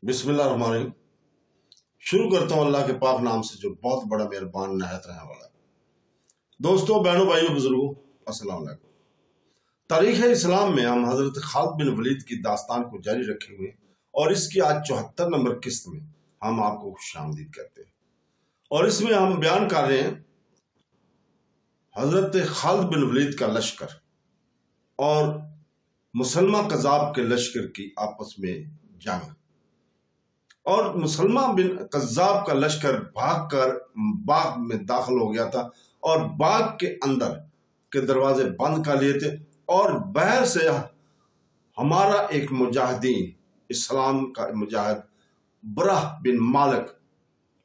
بسم اللہ الرحمن الرحیم۔ شروع کرتا ہوں اللہ کے پاک نام سے جو بہت بڑا مہربان نہایت رحم والا ہے۔ دوستوں، بہنوں، بھائیوں، بزرگوں، السلام علیکم۔ تاریخ اسلام میں ہم حضرت خالد بن ولید کی داستان کو جاری رکھے ہوئے اور اس کی آج 74 نمبر قسط میں ہم آپ کو خوش آمدید کرتے ہیں، اور اس میں ہم بیان کر رہے ہیں حضرت خالد بن ولید کا لشکر اور مسلمہ قذاب کے لشکر کی آپس میں جنگ۔ اور مسلمہ بن قذاب کا لشکر بھاگ کر باغ میں داخل ہو گیا تھا اور باغ کے اندر کے دروازے بند کر لیے تھے، اور باہر سے ہمارا ایک مجاہدین، اسلام کا مجاہد برہ بن مالک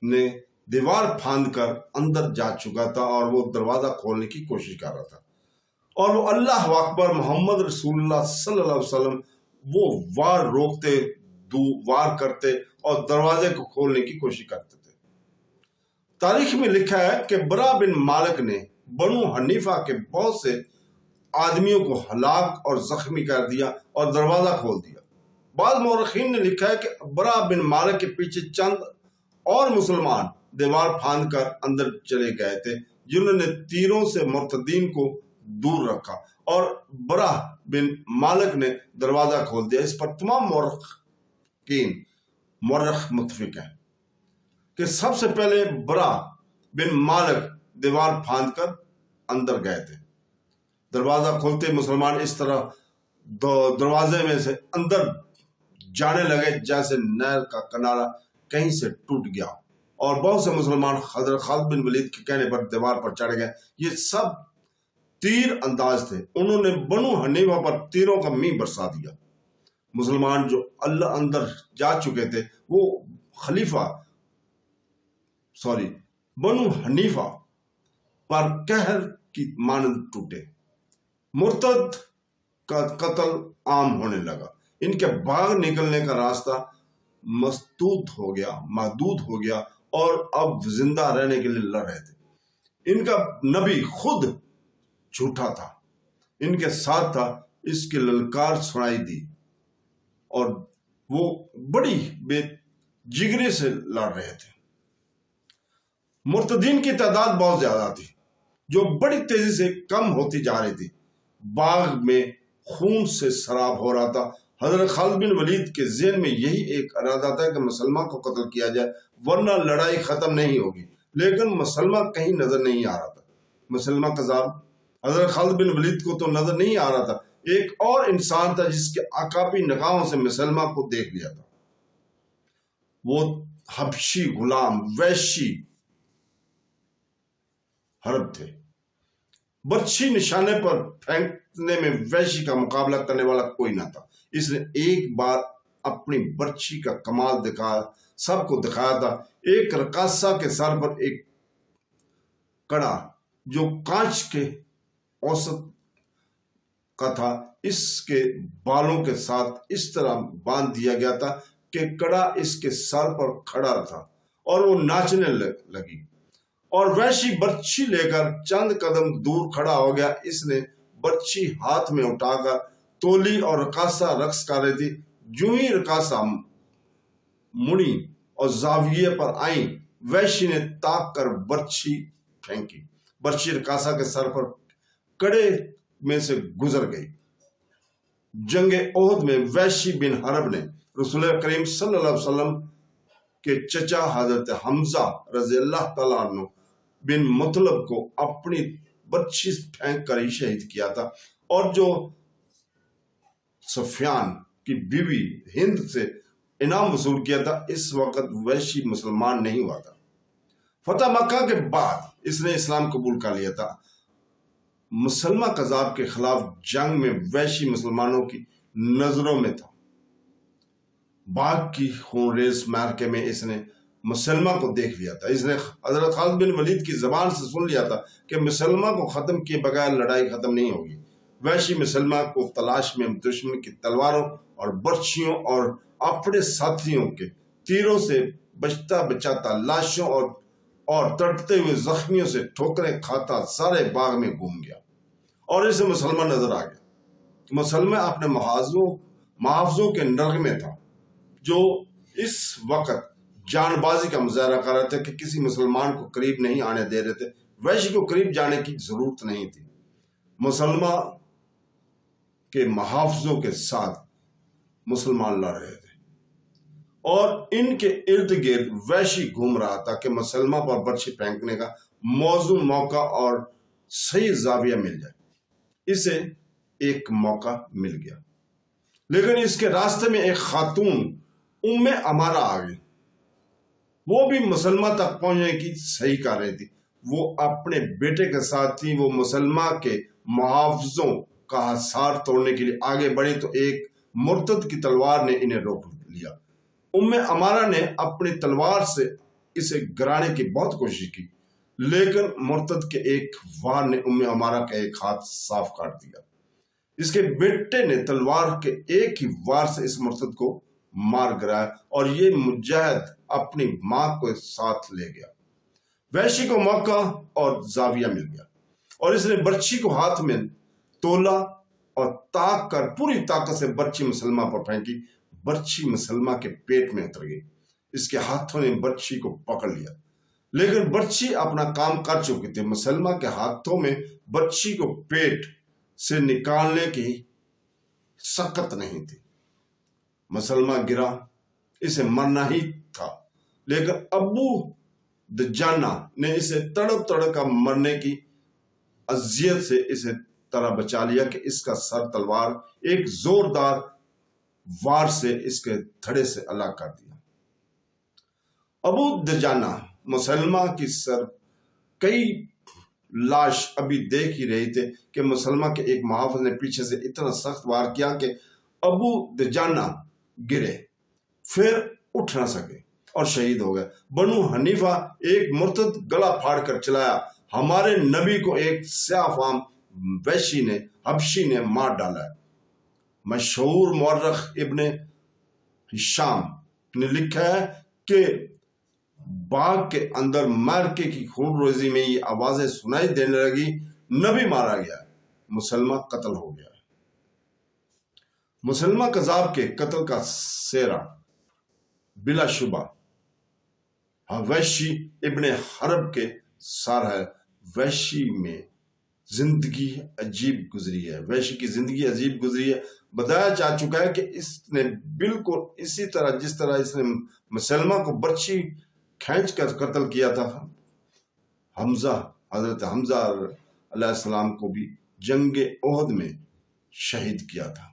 نے دیوار پھاند کر اندر جا چکا تھا اور وہ دروازہ کھولنے کی کوشش کر رہا تھا، اور وہ اللہ اکبر محمد رسول اللہ صلی اللہ علیہ وسلم وہ وار روکتے، وار کرتے اور دروازے کو کھولنے کی کوشش کرتے تھے۔ تاریخ میں لکھا ہے کہ برہ بن مالک نے بنو حنیفہ کے بہت سے آدمیوں کو ہلاک اور زخمی کر دیا اور دروازہ کھول دیا۔ بعض مورخین نے لکھا ہے کہ برہ بن مالک کے پیچھے چند اور مسلمان دیوار پھاند کر اندر چلے گئے تھے، جنہوں نے تیروں سے مرتدین کو دور رکھا، اور برہ بن مالک نے دروازہ کھول دیا۔ اس پر تمام مورخ متفق ہیں کہ سب سے پہلے برہ بن مالک دیوار پھاند کر اندر گئے تھے۔ دروازہ کھولتے مسلمان اس طرح دروازے میں سے اندر جانے لگے جیسے نہر کا کنارہ کہیں سے ٹوٹ گیا، اور بہت سے مسلمان حضرت خالد بن ولید کے کہنے پر دیوار پر چڑھ گئے۔ یہ سب تیر انداز تھے، انہوں نے بنو حنیفہ پر تیروں کا مینہ برسا دیا۔ مسلمان جو اللہ اندر جا چکے تھے وہ بنو حنیفہ پر قہر کی مانند ٹوٹے۔ مرتد کا قتل عام ہونے لگا، ان کے باغ نکلنے کا راستہ محدود ہو گیا اور اب زندہ رہنے کے لیے لڑ رہے تھے۔ ان کا نبی خود جھوٹا تھا، ان کے ساتھ تھا، اس کی للکار سنائی دی، اور وہ بڑی بے جگری سے لڑ رہے تھے۔ مرتدین کی تعداد بہت زیادہ تھی جو بڑی تیزی سے کم ہوتی جا رہی تھی۔ باغ میں خون سے سراب ہو رہا تھا۔ حضرت خالد بن ولید کے ذہن میں یہی ایک ارادہ تھا کہ مسلمہ کو قتل کیا جائے ورنہ لڑائی ختم نہیں ہوگی، لیکن مسلمہ کہیں نظر نہیں آ رہا تھا۔ مسلمہ قذاب حضرت خالد بن ولید کو تو نظر نہیں آ رہا تھا، ایک اور انسان تھا جس کے عقابی نگاہوں سے مسلمہ کو دیکھ لیا تھا۔ وہ حبشی غلام وحشی حرب تھے۔ برچھی نشانے پر پھینکنے میں وحشی کا مقابلہ کرنے والا کوئی نہ تھا۔ اس نے ایک بار اپنی برچھی کا کمال سب کو دکھایا تھا۔ ایک رقاصہ کے سر پر ایک کڑا جو کانچ کے اوسط کا تھا، اس کے بالوں کے ساتھ اس طرح باندھ دیا گیا تھا کہ کڑا اس کے سر پر کھڑا تھا اور وہ ناچنے لگی، اور وحشی برچھی لے کر چند قدم دور کھڑا ہو گیا۔ اس نے برچھی ہاتھ میں اٹھا کر تولی اور رقاصہ رقص کر رہی تھی۔ جو ہی رقاصہ مڑی اور زاویے پر آئیں، وحشی نے تاک کر برچھی پھینکی۔ برچھی رقاصہ کے سر پر کڑے میں سے گزر گئی۔ جنگ احد میں وحشی بن حرب نے رسول کریم صلی اللہ علیہ وسلم کے چچا حضرت حمزہ رضی اللہ تعالیٰ عنہ بن مطلب کو اپنی برچھی پھینک کر ہی شہید کیا تھا، اور جو سفیان کی بیوی ہند سے انعام وصول کیا تھا، اس وقت وحشی مسلمان نہیں ہوا تھا۔ فتح مکہ کے بعد اس نے اسلام قبول کر لیا تھا۔ مسلمہ قذاب کے خلاف جنگ میں وحشی مسلمانوں کی نظروں میں تھا۔ باغ کی خون ریز معرکے میں اس نے مسلمہ کو دیکھ لیا تھا۔ اس نے حضرت خالد بن ولید کی زبان سے سن لیا تھا کہ مسلمہ کو ختم کیے بغیر لڑائی ختم نہیں ہوگی۔ وحشی مسلمہ کو تلاش میں دشمن کی تلواروں اور برچھیوں اور اپنے ساتھیوں کے تیروں سے بچتا بچاتا لاشوں اور تڑپتے ہوئے زخمیوں سے ٹھوکریں کھاتا سارے باغ میں گھوم گیا، اور اسے مسلمہ نظر آ گیا۔ مسلمہ اپنے محافظوں کے نرغ میں تھا جو اس وقت جان بازی کا مظاہرہ کر رہے تھے کہ کسی مسلمان کو قریب نہیں آنے دے رہے تھے. وحشی کو قریب جانے کی ضرورت نہیں تھی. مسلمہ کے محافظوں کے ساتھ مسلمان لڑ رہے تھے اور ان کے ارد گرد وحشی گھوم رہا تھا کہ مسلمہ پر برچھی پھینکنے کا موزوں موقع اور صحیح زاویہ مل جائے. اسے ایک موقع مل گیا، لیکن اس کے راستے میں ایک خاتون ام عمارہ آ گئی. وہ بھی مسلمہ تک پہنچنے کی صحیح کر رہی تھی. وہ اپنے بیٹے کے ساتھ تھی. وہ مسلمہ کے محافظوں کا حصار توڑنے کے لیے آگے بڑھی تو ایک مرتد کی تلوار نے انہیں روک لیا. ام عمارہ نے اپنی تلوار سے اسے گرانے کی بہت کوشش کی، لیکن مرتد کے ایک وار نے ام عمارہ کا ایک ہاتھ صاف کاٹ دیا. اس کے بیٹے نے تلوار کے ایک ہی وار سے اس مرتد کو مار گرایا اور یہ مجاہد اپنی ماں کو ساتھ لے گیا. وحشی کو موقع اور زاویہ مل گیا اور اس نے برچھی کو ہاتھ میں تولا اور تاک کر پوری طاقت سے برچھی مسلمہ پر پھینکی. برچھی مسلمہ کے پیٹ میں اتر گئی. اس کے ہاتھوں نے برچھی کو پکڑ لیا، لیکن برچھی اپنا کام کر چکی تھی. مسلمہ کے ہاتھوں میں برچھی کو پیٹ سے نکالنے کی سکت نہیں تھی. مسلمہ گرا، اسے مرنا ہی تھا، لیکن ابو دجانہ نے اسے تڑپ تڑپ کر مرنے کی اذیت سے اسے طرح بچا لیا کہ اس کا سر تلوار ایک زوردار وار سے اس کے دھڑے سے الگ کر دیا. ابو دجانہ مسلمہ کی سر کئی لاش ابھی دیکھ ہی رہے تھے کہ مسلمہ کے ایک محافظ نے پیچھے سے اتنا سخت وار کیا کہ ابو دجانہ گرے، پھر اٹھ نہ سکے اور شہید ہو گئے. بنو حنیفہ ایک مرتد گلا پھاڑ کر چلایا. ہمارے نبی کو ایک سیاہ فام حبشی نے مار ڈالا ہے. مشہور مورخ ابن ہشام نے لکھا ہے کہ باغ کے اندر مارکے کی خون روزی میں یہ آوازیں سنائی دینے لگی، نبی مارا گیا، مسلمہ قتل ہو گیا. مسلمہ کذاب کے قتل کا سہرا بلا شبہ وحشی ابن حرب کے سار ہے. وحشی میں زندگی عجیب گزری ہے. وحشی کی زندگی عجیب گزری ہے. بتایا جا چکا ہے کہ اس نے بالکل اسی طرح جس طرح اس نے مسلمہ کو برچھی کھینچ کر قتل کیا تھا، حضرت حمزہ علیہ السلام کو بھی جنگ احد میں شہید کیا تھا.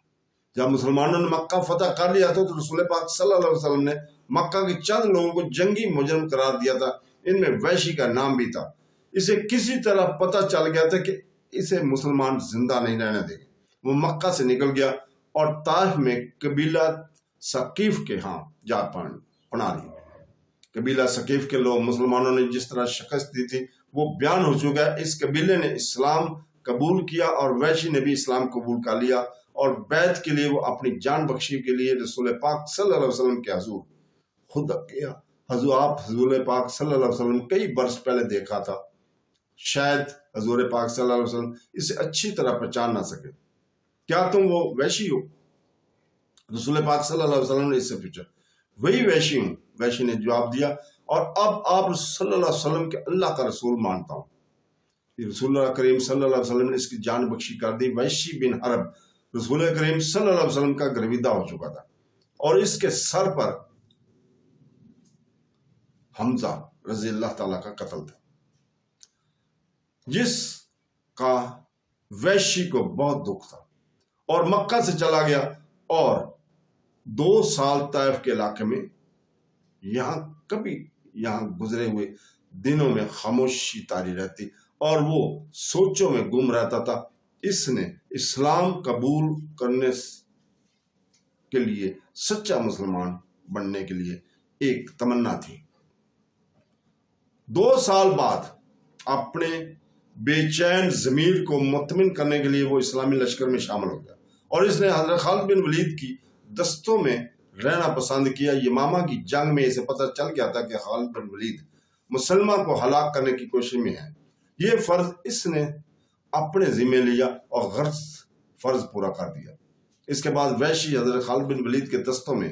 جب مسلمانوں نے مکہ فتح کر لیا تھا تو رسول پاک صلی اللہ علیہ وسلم نے مکہ کے چند لوگوں کو جنگی مجرم قرار دیا تھا. ان میں وحشی کا نام بھی تھا. اسے کسی طرح پتہ چل گیا تھا کہ اسے مسلمان زندہ نہیں رہنے دیں گے. وہ مکہ سے نکل گیا اور طائف میں قبیلہ ثقیف کے ہاں جا پناہ لی. قبیلہ ثقیف کے لوگ مسلمانوں نے جس طرح شکست دی تھی وہ بیان ہو چکا ہے. اس قبیلے نے اسلام قبول کیا اور وحشی نے بھی اسلام قبول کر لیا اور بیعت کے لیے وہ اپنی جان بخشی کے لیے رسول پاک صلی اللہ علیہ وسلم کے حضور خود کیا. آپ حضور پاک صلی اللہ علیہ وسلم کئی برس پہلے دیکھا تھا، شاید حضور پاک صلی اللہ علیہ وسلم اسے اچھی طرح پہچان نہ سکے. کیا تم وہ وحشی ہو؟ رسول پاک صلی اللہ علیہ وسلم نے اس سے پوچھا. وہی وحشی ہوں، وحشی نے جواب دیا، اور اب آپ صلی اللہ علیہ وسلم کے اللہ کا رسول مانتا ہوں. رسول اللہ کریم صلی اللہ علیہ وسلم نے اس کی جان بخشی کر دی. وحشی بن حرب رسول کریم صلی اللہ علیہ وسلم کا گرویدہ ہو چکا تھا اور اس کے سر پر حمزہ رضی اللہ تعالیٰ کا قتل تھا، جس کا وحشی کو بہت دکھ تھا اور مکہ سے چلا گیا اور 2 سال طائف کے علاقے میں یہاں گزرے ہوئے دنوں میں خاموشی طاری رہتی اور وہ سوچوں میں گم رہتا تھا. اس نے اسلام قبول کرنے کے لیے سچا مسلمان بننے کے لیے ایک تمنا تھی. 2 سال بعد اپنے بے چین ضمیر کو مطمئن کرنے کے لیے وہ اسلامی لشکر میں شامل ہو گیا اور اس نے حضرت خالد بن ولید کی دستوں میں رہنا پسند کیا. یمامہ کی جنگ میں اسے پتہ چل گیا تھا کہ خالد بن ولید مسلمہ کو ہلاک کرنے کی کوشش میں ہے. یہ فرض اس نے اپنے ذمہ لیا اور غرض فرض پورا کر دیا. اس کے بعد وحشی حضرت خالد بن ولید کے دستوں میں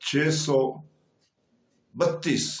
632